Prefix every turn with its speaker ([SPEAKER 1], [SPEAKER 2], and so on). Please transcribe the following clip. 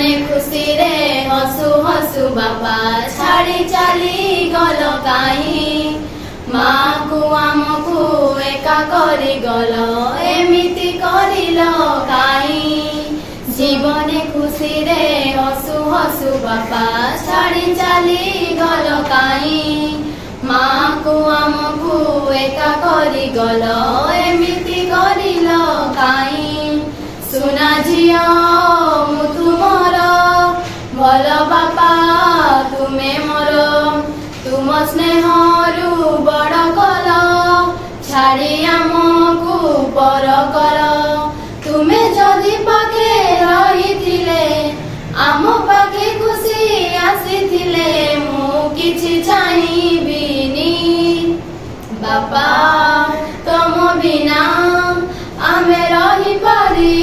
[SPEAKER 1] जीवने खुशी रे हसु हसु बापा छाड़ी चली गल काई माँ को आमको एका करी गल एमिति करिल काई जीवने खुशी रे हसु हसु बापा छाड़ी चली गल काई माँ को आमको एका करी गल एमिति करिल काई सुना झिया मु तुमर भल बापा तुमे मोर तुम स्नेहरु बड़ कल छाड़ी आमको पर कल तुमे जदि पाखे रहिथिले आम पाखे खुशी आसीथिले मु किछि चाहिबिनी बापा तुम बिना आमे रही पारी